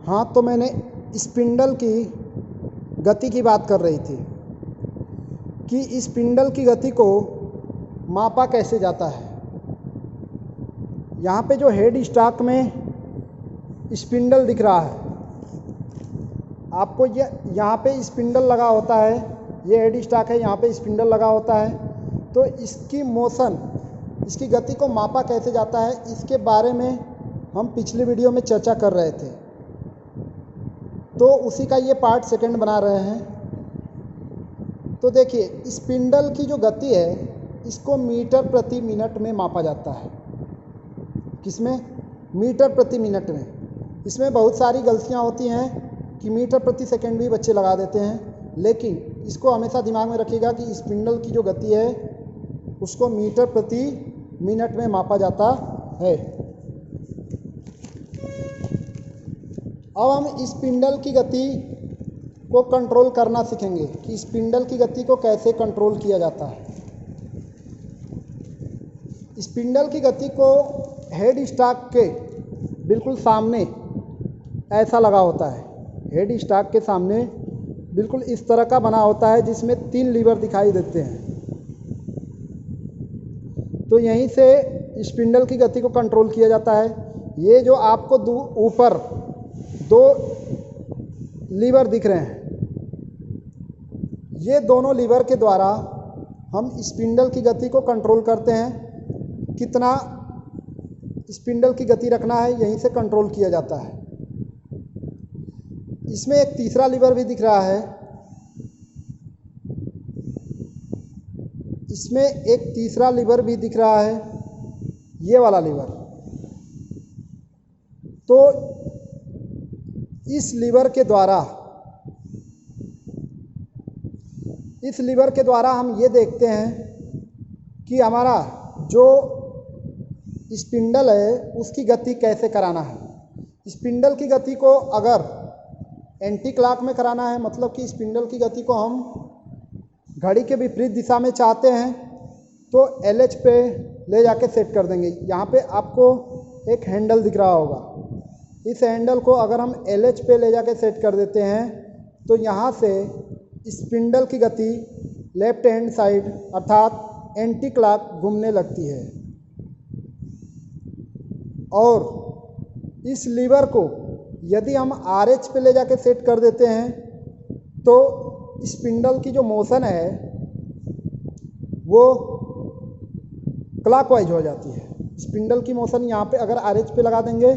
हाँ, तो मैंने स्पिंडल की गति की बात कर रही थी कि स्पिंडल की गति को मापा कैसे जाता है। यहाँ पे जो हेड स्टॉक में स्पिंडल दिख रहा है आपको, ये यहाँ पे स्पिंडल लगा होता है, ये हेड स्टॉक है, यहाँ पे स्पिंडल लगा होता है। तो इसकी मोशन, इसकी गति को मापा कैसे जाता है, इसके बारे में हम पिछले वीडियो में चर्चा कर रहे थे, तो उसी का ये पार्ट सेकंड बना रहे हैं। तो देखिए, स्पिंडल की जो गति है इसको मीटर प्रति मिनट में मापा जाता है। किसमें? मीटर प्रति मिनट में। इसमें बहुत सारी गलतियाँ होती हैं कि मीटर प्रति सेकंड भी बच्चे लगा देते हैं, लेकिन इसको हमेशा दिमाग में रखिएगा कि स्पिंडल की जो गति है उसको मीटर प्रति मिनट में मापा जाता है। अब हम स्पिंडल की गति को कंट्रोल करना सीखेंगे कि स्पिंडल की गति को कैसे कंट्रोल किया जाता है। स्पिंडल की गति को हेड स्टॉक के बिल्कुल सामने ऐसा लगा होता है। हेड स्टॉक के सामने बिल्कुल इस तरह का बना होता है जिसमें 3 लीवर दिखाई देते हैं। तो यहीं से स्पिंडल की गति को कंट्रोल किया जाता है। ये जो आपको ऊपर 2 लीवर दिख रहे हैं, ये दोनों लीवर के द्वारा हम स्पिंडल की गति को कंट्रोल करते हैं। कितना स्पिंडल की गति रखना है यहीं से कंट्रोल किया जाता है। इसमें एक तीसरा लीवर भी दिख रहा है, इसमें एक तीसरा लीवर भी दिख रहा है, ये वाला लीवर। तो इस लीवर के द्वारा हम ये देखते हैं कि हमारा जो स्पिंडल है उसकी गति कैसे कराना है। स्पिंडल की गति को अगर एंटी क्लॉक में कराना है, मतलब कि स्पिंडल की गति को हम घड़ी के विपरीत दिशा में चाहते हैं, तो LH पे ले जाके सेट कर देंगे। यहाँ पे आपको एक हैंडल दिख रहा होगा। इस हैंडल को अगर हम LH पे ले जाके सेट कर देते हैं तो यहाँ से स्पिंडल की गति लेफ्ट हैंड साइड अर्थात एंटी क्लॉक घूमने लगती है। और इस लीवर को यदि हम RH पे ले जाके सेट कर देते हैं तो स्पिंडल की जो मोशन है वो क्लॉकवाइज हो जाती है। स्पिंडल की मोशन यहाँ पे अगर RH पे लगा देंगे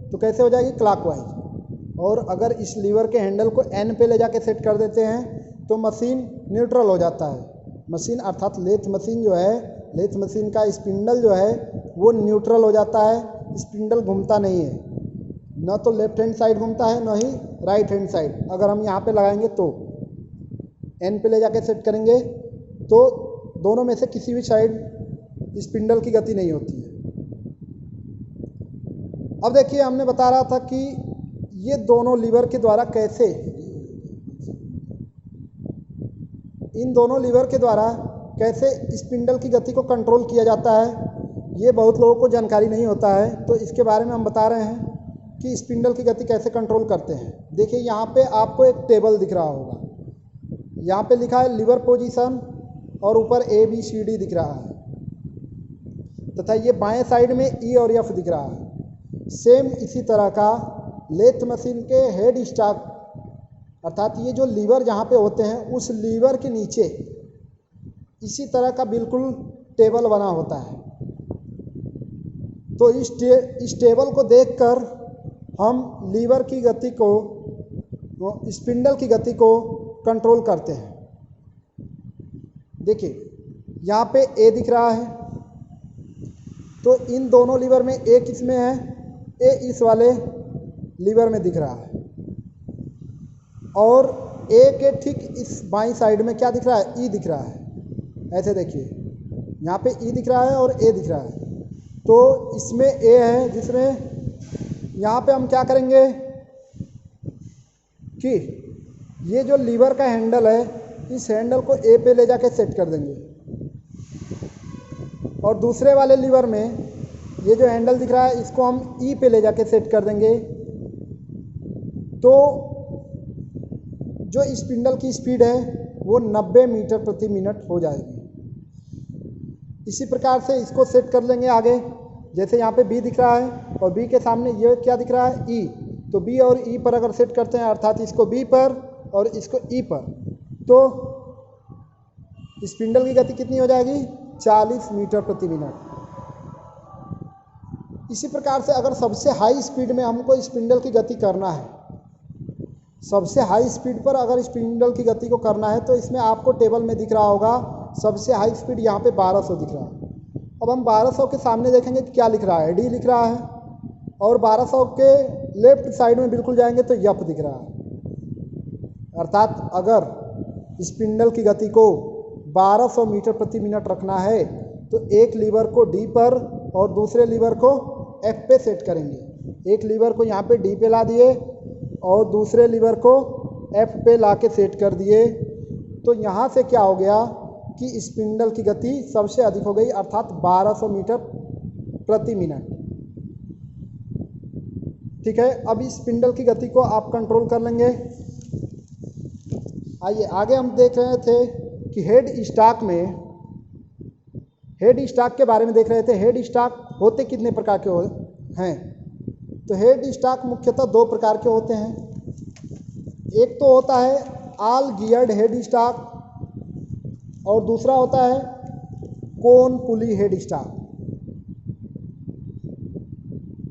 तो कैसे हो जाएगी? क्लॉकवाइज। और अगर इस लीवर के हैंडल को N पे ले जाके सेट कर देते हैं तो मशीन न्यूट्रल हो जाता है। मशीन अर्थात लेथ मशीन जो है, लेथ मशीन का स्पिंडल जो है वो न्यूट्रल हो जाता है। स्पिंडल घूमता नहीं है, न तो लेफ्ट हैंड साइड घूमता है न ही राइट हैंड साइड। अगर हम यहाँ पे लगाएंगे तो N पे ले जाके सेट करेंगे तो दोनों में से किसी भी साइड स्पिंडल की गति नहीं होती है। अब देखिए, हमने बता रहा था कि ये दोनों लीवर के द्वारा कैसे, इन दोनों लीवर के द्वारा कैसे स्पिंडल की गति को कंट्रोल किया जाता है, ये बहुत लोगों को जानकारी नहीं होता है। तो इसके बारे में हम बता रहे हैं कि स्पिंडल की गति कैसे कंट्रोल करते हैं। देखिए, यहाँ पे आपको एक टेबल दिख रहा होगा, यहाँ पे लिखा है लीवर पोजीशन और ऊपर ABCD दिख रहा है, तथा ये बाएं साइड में E और F दिख रहा है। सेम इसी तरह का लेथ मशीन के हेड स्टॉक अर्थात ये जो लीवर जहाँ पे होते हैं उस लीवर के नीचे इसी तरह का बिल्कुल टेबल बना होता है। तो इस टेबल को देखकर हम लीवर की गति को, स्पिंडल की गति को कंट्रोल करते हैं। देखिए, यहाँ पे A दिख रहा है, तो इन दोनों लीवर में A किस में है? A इस वाले लीवर में दिख रहा है। और A के ठीक इस बाईं साइड में क्या दिख रहा है? E दिख रहा है। ऐसे देखिए, यहाँ पे E दिख रहा है और A दिख रहा है। तो इसमें A है, जिसमें यहाँ पे हम क्या करेंगे कि ये जो लीवर का हैंडल है, इस हैंडल को A पे ले जाके सेट कर देंगे। और दूसरे वाले लीवर में ये जो हैंडल दिख रहा है इसको हम E पे ले जाके सेट कर देंगे। तो जो स्पिंडल की स्पीड है वो 90 मीटर प्रति मिनट हो जाएगी। इसी प्रकार से इसको सेट कर लेंगे आगे। जैसे यहाँ पे B दिख रहा है और B के सामने ये क्या दिख रहा है, E। तो B और E पर अगर सेट करते हैं, अर्थात इसको B पर और इसको E पर, तो स्पिंडल की गति कितनी हो जाएगी, 40 मीटर प्रति मिनट। इसी प्रकार से अगर सबसे हाई स्पीड में हमको स्पिंडल की गति करना है, सबसे हाई स्पीड पर अगर स्पिंडल की गति को करना है, तो इसमें आपको टेबल में दिख रहा होगा सबसे हाई स्पीड यहाँ पे 1200 दिख रहा है। अब हम 1200 के सामने देखेंगे कि क्या लिख रहा है, डी लिख रहा है, और 1200 के लेफ्ट साइड में बिल्कुल जाएंगे तो यफ दिख रहा है। अर्थात अगर स्पिंडल की गति को 1200 मीटर प्रति मिनट रखना है तो एक लीवर को डी पर और दूसरे लीवर को एफ पे सेट करेंगे। एक लीवर को यहाँ पे डी पे ला दिए और दूसरे लीवर को एफ पे ला के सेट कर दिए, तो यहाँ से क्या हो गया कि स्पिंडल की गति सबसे अधिक हो गई, अर्थात 1200 मीटर प्रति मिनट। ठीक है, अब इस स्पिंडल की गति को आप कंट्रोल कर लेंगे। आइए आगे हम देख रहे थे कि हेड स्टॉक के बारे में देख रहे थे। हेड स्टॉक होते कितने प्रकार के हैं, तो हेड स्टॉक मुख्यतः दो प्रकार के होते हैं। एक तो होता है ऑल गियर्ड हेड स्टॉक और दूसरा होता है कोन पुली हेड स्टॉक,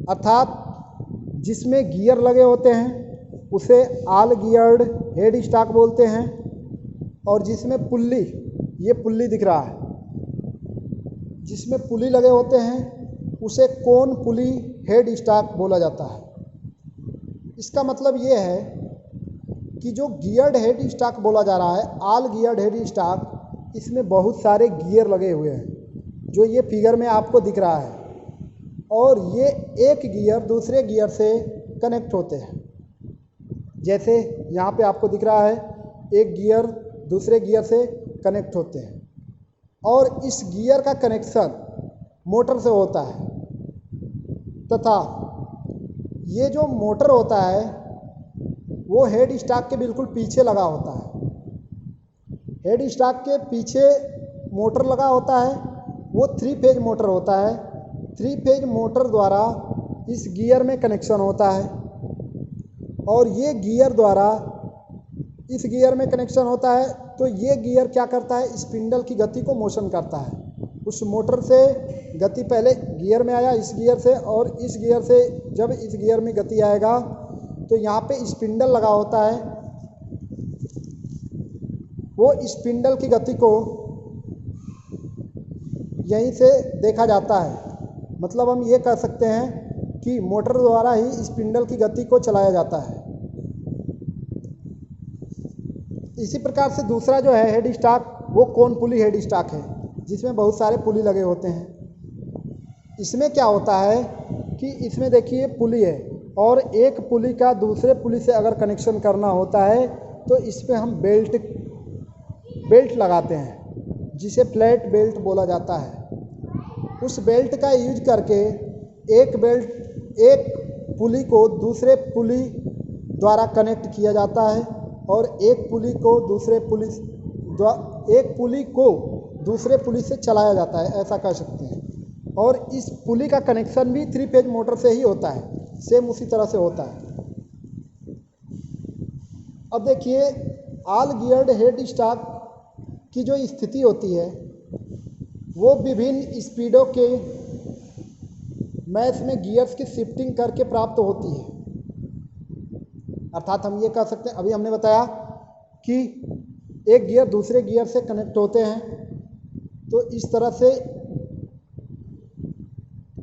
अर्थात जिसमें गियर लगे होते हैं उसे ऑल गियर्ड हेड स्टॉक बोलते हैं, और जिसमें पुल्ली, ये पुल्ली दिख रहा है, जिसमें पुली लगे होते हैं उसे कोन पुली हेड स्टॉक बोला जाता है। इसका मतलब ये है कि जो गियर्ड हेड स्टॉक बोला जा रहा है, ऑल गियर्ड हेड स्टॉक, इसमें बहुत सारे गियर लगे हुए हैं जो ये फिगर में आपको दिख रहा है, और ये एक गियर दूसरे गियर से कनेक्ट होते हैं। जैसे यहाँ पे आपको दिख रहा है एक गियर दूसरे गियर से कनेक्ट होते हैं, और इस गियर का कनेक्शन मोटर से होता है, तथा ये जो मोटर होता है वो हेड स्टॉक के बिल्कुल पीछे लगा होता है। हेड स्टॉक के पीछे मोटर लगा होता है, वो 3 फेज मोटर होता है। 3 फेज मोटर द्वारा इस गियर में कनेक्शन होता है, और ये गियर द्वारा इस गियर में कनेक्शन होता है, तो ये गियर क्या करता है, स्पिंडल की गति को मोशन करता है। उस मोटर से गति पहले गियर में आया इस गियर से, और इस गियर से जब इस गियर में गति आएगा तो यहाँ पे स्पिंडल लगा होता है, वो स्पिंडल की गति को यहीं से देखा जाता है। मतलब हम ये कह सकते हैं कि मोटर द्वारा ही स्पिंडल की गति को चलाया जाता है। इसी प्रकार से दूसरा जो है हेड स्टॉक, वो कोन पुली हेड स्टॉक है, जिसमें बहुत सारे पुली लगे होते हैं। इसमें क्या होता है कि इसमें देखिए पुली है, और एक पुली का दूसरे पुली से अगर कनेक्शन करना होता है तो इस पर हम बेल्ट लगाते हैं, जिसे फ्लैट बेल्ट बोला जाता है। उस बेल्ट का यूज करके एक पुली को दूसरे पुली द्वारा कनेक्ट किया जाता है, और एक पुली को दूसरे पुली से चलाया जाता है, ऐसा कह सकते हैं। और इस पुली का कनेक्शन भी 3 फेज मोटर से ही होता है, सेम उसी तरह से होता है। अब देखिए ऑल गियर्ड हेड स्टॉक की जो स्थिति होती है वो विभिन्न स्पीडों के मैच में गियर्स की शिफ्टिंग करके प्राप्त होती है। अर्थात हम ये कह सकते हैं, अभी हमने बताया कि एक गियर दूसरे गियर से कनेक्ट होते हैं, तो इस तरह से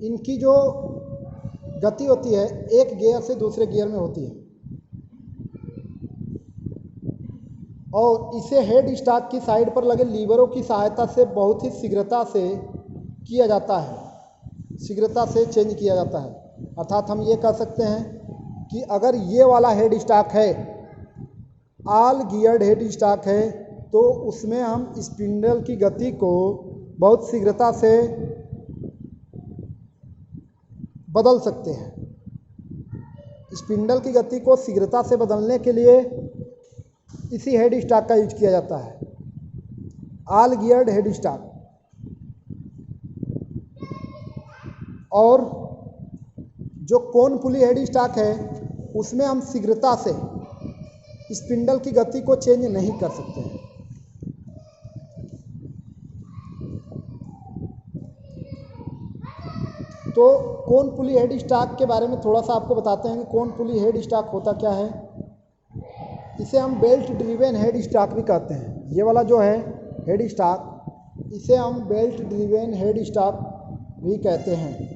इनकी जो गति होती है एक गियर से दूसरे गियर में होती है, और इसे हेड स्टॉक की साइड पर लगे लीवरों की सहायता से बहुत ही शीघ्रता से किया जाता है, शीघ्रता से चेंज किया जाता है। अर्थात हम ये कह सकते हैं कि अगर ये वाला हेड स्टॉक है, ऑल गियर्ड हेड स्टॉक है, तो उसमें हम स्पिंडल की गति को बहुत शीघ्रता से बदल सकते हैं। स्पिंडल की गति को शीघ्रता से बदलने के लिए इसी हेड स्टॉक का यूज किया जाता है, ऑल गियर्ड हेड स्टॉक। और जो कोन पुली हेड स्टॉक है उसमें हम शीघ्रता से स्पिंडल की गति को चेंज नहीं कर सकते हैं। तो कोन पुली हेड स्टॉक के बारे में थोड़ा सा आपको बताते हैं कि कोन पुली हेड स्टॉक होता क्या है। इसे हम बेल्ट ड्रिवेन हेड स्टॉक भी कहते हैं। ये वाला जो है हेड स्टॉक, इसे हम बेल्ट ड्रिवेन हेड स्टॉक भी कहते हैं।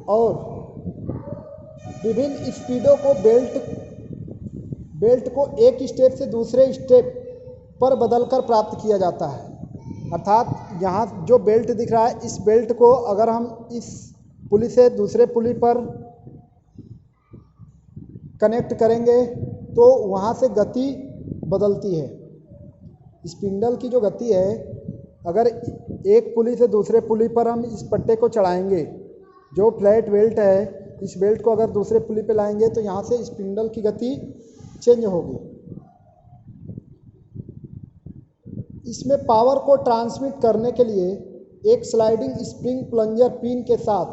और विभिन्न स्पीडों को बेल्ट को एक स्टेप से दूसरे स्टेप पर बदलकर प्राप्त किया जाता है। अर्थात यहाँ जो बेल्ट दिख रहा है, इस बेल्ट को अगर हम इस पुली से दूसरे पुली पर कनेक्ट करेंगे तो वहाँ से गति बदलती है। स्पिंडल की जो गति है, अगर एक पुली से दूसरे पुली पर हम इस पट्टे को चढ़ाएंगे, जो फ्लैट बेल्ट है, इस बेल्ट को अगर दूसरे पुली पे लाएंगे तो यहाँ से स्पिंडल की गति चेंज होगी। इसमें पावर को ट्रांसमिट करने के लिए एक स्लाइडिंग स्प्रिंग प्लंजर पिन के साथ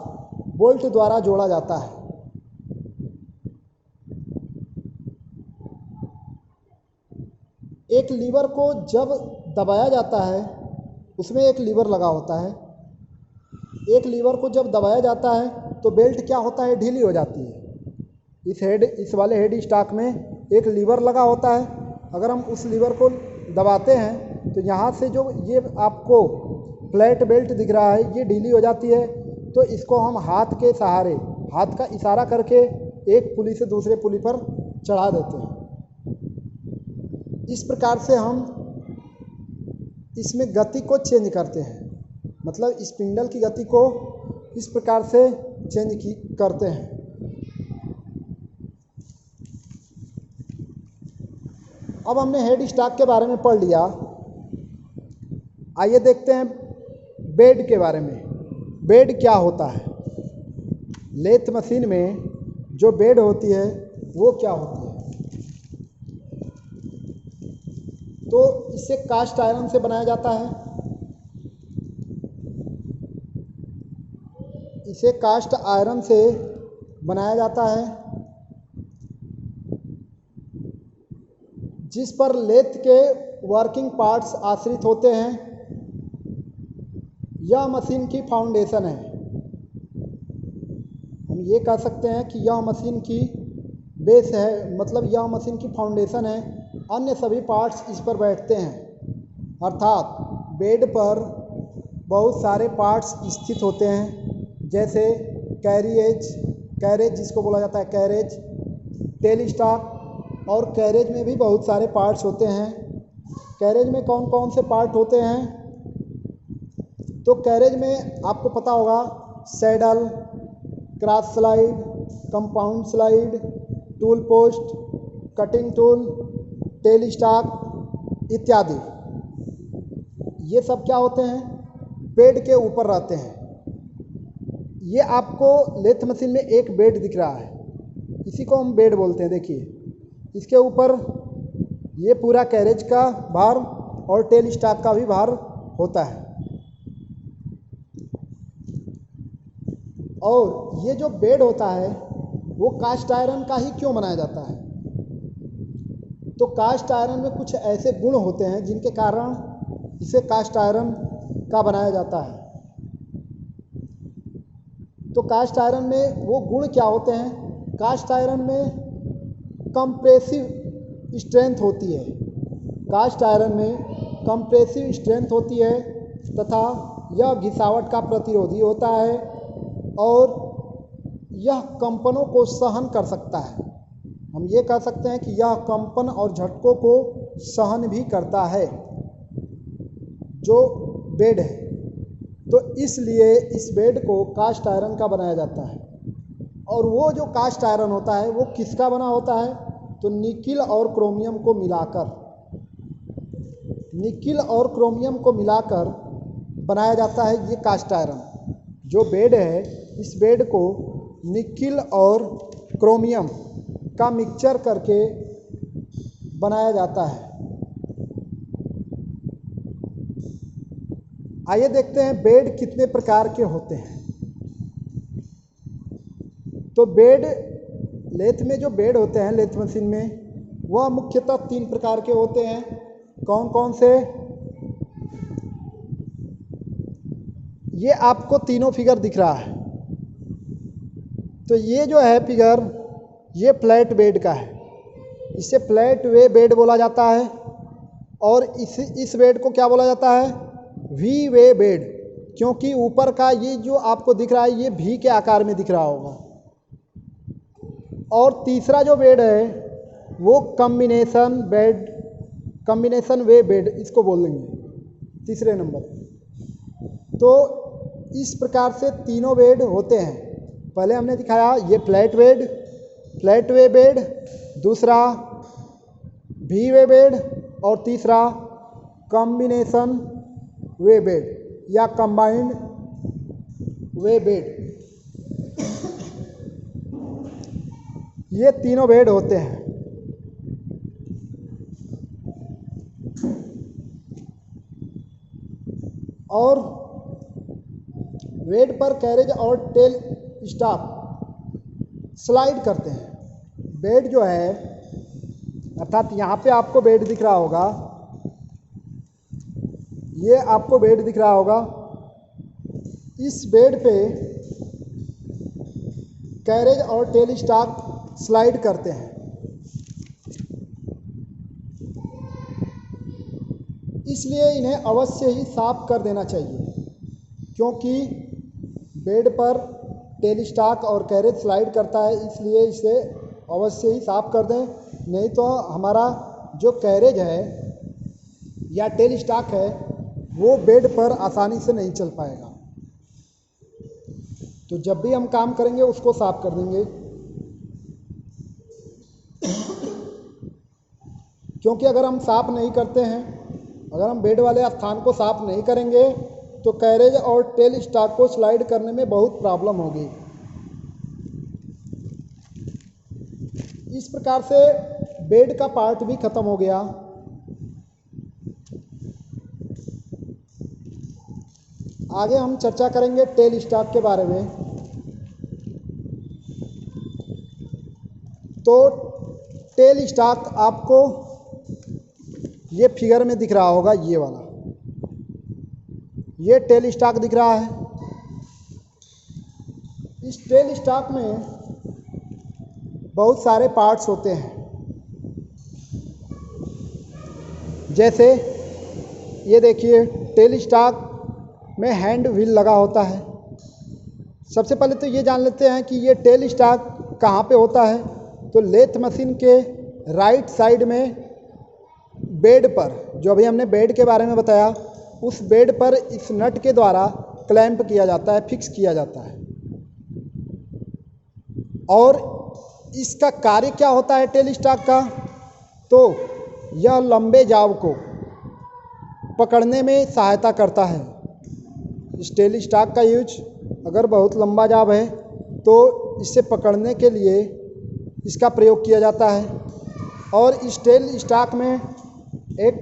बोल्ट द्वारा जोड़ा जाता है। एक लीवर को जब दबाया जाता है, उसमें एक लीवर लगा होता है। एक लीवर को जब दबाया जाता है तो बेल्ट क्या होता है, ढीली हो जाती है। इस वाले हेड स्टॉक में एक लीवर लगा होता है। अगर हम उस लीवर को दबाते हैं तो यहाँ से जो ये आपको फ्लैट बेल्ट दिख रहा है, ये ढीली हो जाती है। तो इसको हम हाथ के सहारे, हाथ का इशारा करके एक पुली से दूसरे पुली पर चढ़ा देते हैं। इस प्रकार से हम इसमें गति को चेंज करते हैं, मतलब स्पिंडल की गति को इस प्रकार से करते हैं। अब हमने हेड स्टॉक के बारे में पढ़ लिया, आइए देखते हैं बेड के बारे में। बेड क्या होता है? लेथ मशीन में जो बेड होती है वो क्या होती है? तो इसे कास्ट आयरन से बनाया जाता है। इसे कास्ट आयरन से बनाया जाता है, जिस पर लेथ के वर्किंग पार्ट्स आश्रित होते हैं। यह मशीन की फाउंडेशन है। हम ये कह सकते हैं कि यह मशीन की बेस है, मतलब यह मशीन की फाउंडेशन है। अन्य सभी पार्ट्स इस पर बैठते हैं। अर्थात बेड पर बहुत सारे पार्ट्स स्थित होते हैं, जैसे कैरेज जिसको बोला जाता है कैरेज, टेल स्टॉक। और कैरेज में भी बहुत सारे पार्ट्स होते हैं। कैरेज में कौन कौन से पार्ट होते हैं? तो कैरेज में आपको पता होगा saddle, cross slide, compound slide, tool post, cutting tool, tell stock इत्यादि। ये सब क्या होते हैं? बेड के ऊपर रहते हैं। ये आपको लेथ मशीन में एक बेड दिख रहा है, इसी को हम बेड बोलते हैं। देखिए, इसके ऊपर ये पूरा कैरेज का भार और टेल स्टॉक का भी भार होता है। और ये जो बेड होता है वो कास्ट आयरन का ही क्यों बनाया जाता है? तो कास्ट आयरन में कुछ ऐसे गुण होते हैं जिनके कारण इसे कास्ट आयरन का बनाया जाता है। तो कास्ट आयरन में वो गुण क्या होते हैं? कास्ट आयरन में कंप्रेसिव स्ट्रेंथ होती है। कास्ट आयरन में कंप्रेसिव स्ट्रेंथ होती है तथा यह घिसावट का प्रतिरोधी होता है और यह कंपनों को सहन कर सकता है। हम ये कह सकते हैं कि यह कंपन और झटकों को सहन भी करता है जो बेड है। तो इसलिए इस बेड को कास्ट आयरन का बनाया जाता है। और वो जो कास्ट आयरन होता है वो किसका बना होता है? तो निकिल और क्रोमियम को मिलाकर बनाया जाता है ये कास्ट आयरन। जो बेड है इस बेड को निकिल और क्रोमियम का मिक्सचर करके बनाया जाता है। आइए देखते हैं बेड कितने प्रकार के होते हैं। तो बेड लेथ में जो बेड होते हैं लेथ मशीन में वह मुख्यतः 3 प्रकार के होते हैं। कौन कौन से? ये आपको तीनों फिगर दिख रहा है। तो ये जो है फिगर ये फ्लैट बेड का है, इसे फ्लैट वे बेड बोला जाता है। और इस बेड को क्या बोला जाता है? वी वे बेड, क्योंकि ऊपर का ये जो आपको दिख रहा है ये भी के आकार में दिख रहा होगा। और तीसरा जो बेड है वो कॉम्बिनेशन वे बेड इसको बोल देंगे तीसरे नंबर। तो इस प्रकार से तीनों बेड होते हैं। पहले हमने दिखाया ये फ्लैट वे बेड, दूसरा भी वे बेड और तीसरा कॉम्बिनेशन वे बेड या कंबाइंड वे बेड। ये तीनों बेड होते हैं। और बेड पर कैरेज और टेल स्टॉक स्लाइड करते हैं। बेड जो है अर्थात यहाँ पे आपको बेड दिख रहा होगा, ये आपको बेड दिख रहा होगा। इस बेड पे कैरेज और टेल स्टॉक स्लाइड करते हैं। इसलिए इन्हें अवश्य ही साफ कर देना चाहिए, क्योंकि बेड पर टेल स्टॉक और कैरेज स्लाइड करता है, इसलिए इसे अवश्य ही साफ कर दें। नहीं तो हमारा जो कैरेज है या टेल स्टॉक है वो बेड पर आसानी से नहीं चल पाएगा। तो जब भी हम काम करेंगे उसको साफ कर देंगे, क्योंकि अगर हम साफ नहीं करते हैं, अगर हम बेड वाले स्थान को साफ नहीं करेंगे तो कैरेज और टेल स्टॉक को स्लाइड करने में बहुत प्रॉब्लम होगी। इस प्रकार से बेड का पार्ट भी खत्म हो गया। आगे हम चर्चा करेंगे टेल स्टॉक के बारे में। तो टेल स्टॉक आपको ये फिगर में दिख रहा होगा, ये वाला ये टेल स्टॉक दिख रहा है। इस टेल स्टॉक में बहुत सारे पार्ट्स होते हैं, जैसे ये देखिए टेल स्टॉक में हैंड व्हील लगा होता है। सबसे पहले तो ये जान लेते हैं कि ये टेल स्टॉक कहाँ पे होता है। तो लेथ मशीन के राइट साइड में बेड पर, जो अभी हमने बेड के बारे में बताया, उस बेड पर इस नट के द्वारा क्लैंप किया जाता है, फिक्स किया जाता है। और इसका कार्य क्या होता है टेल स्टॉक का? तो यह लंबे जाव को पकड़ने में सहायता करता है। इस टेल स्टॉक का यूज अगर बहुत लंबा जाव है तो इसे पकड़ने के लिए इसका प्रयोग किया जाता है। और इस टेल स्टॉक में एक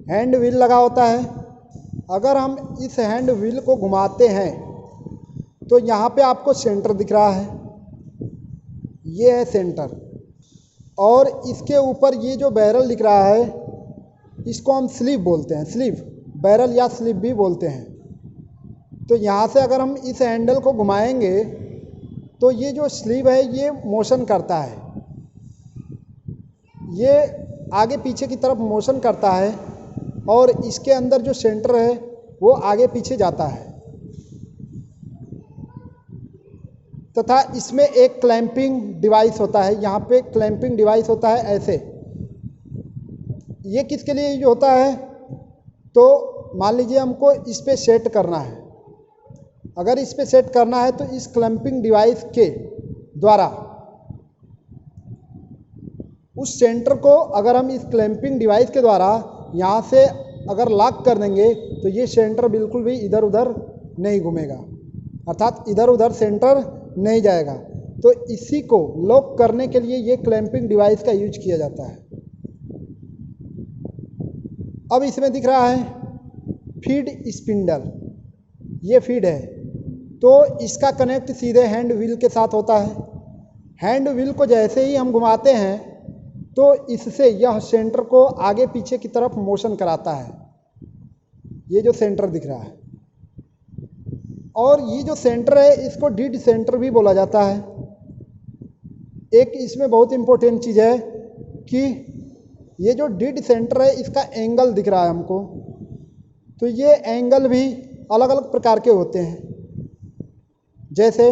हैंड व्हील लगा होता है। अगर हम इस हैंड व्हील को घुमाते हैं तो यहाँ पे आपको सेंटर दिख रहा है, ये है सेंटर। और इसके ऊपर ये जो बैरल दिख रहा है इसको हम स्लीव बोलते हैं, स्लीव, बैरल या स्लीव भी बोलते हैं। तो यहाँ से अगर हम इस हैंडल को घुमाएंगे तो ये जो स्लीव है ये मोशन करता है, ये आगे पीछे की तरफ मोशन करता है। और इसके अंदर जो सेंटर है वो आगे पीछे जाता है, तथा इसमें एक क्लैंपिंग डिवाइस होता है। यहाँ पे क्लैंपिंग डिवाइस होता है ऐसे। ये किसके लिए यूज होता है? तो मान लीजिए हमको इस पे सेट करना है। अगर इस पे सेट करना है तो इस क्लैंपिंग डिवाइस के द्वारा उस सेंटर को अगर हम इस क्लैंपिंग डिवाइस के द्वारा यहाँ से अगर लॉक कर देंगे तो ये सेंटर बिल्कुल भी इधर उधर नहीं घूमेगा। अर्थात इधर उधर सेंटर नहीं जाएगा। तो इसी को लॉक करने के लिए ये क्लैंपिंग डिवाइस का यूज किया जाता है। अब इसमें दिख रहा है फीड स्पिंडल, ये फीड है, तो इसका कनेक्ट सीधे हैंड व्हील के साथ होता है। हैंड व्हील को जैसे ही हम घुमाते हैं तो इससे यह सेंटर को आगे पीछे की तरफ मोशन कराता है, ये जो सेंटर दिख रहा है। और ये जो सेंटर है इसको डीड सेंटर भी बोला जाता है। एक इसमें बहुत इंपॉर्टेंट चीज़ है कि ये जो डीड सेंटर है इसका एंगल दिख रहा है हमको, तो ये एंगल भी अलग अलग प्रकार के होते हैं। जैसे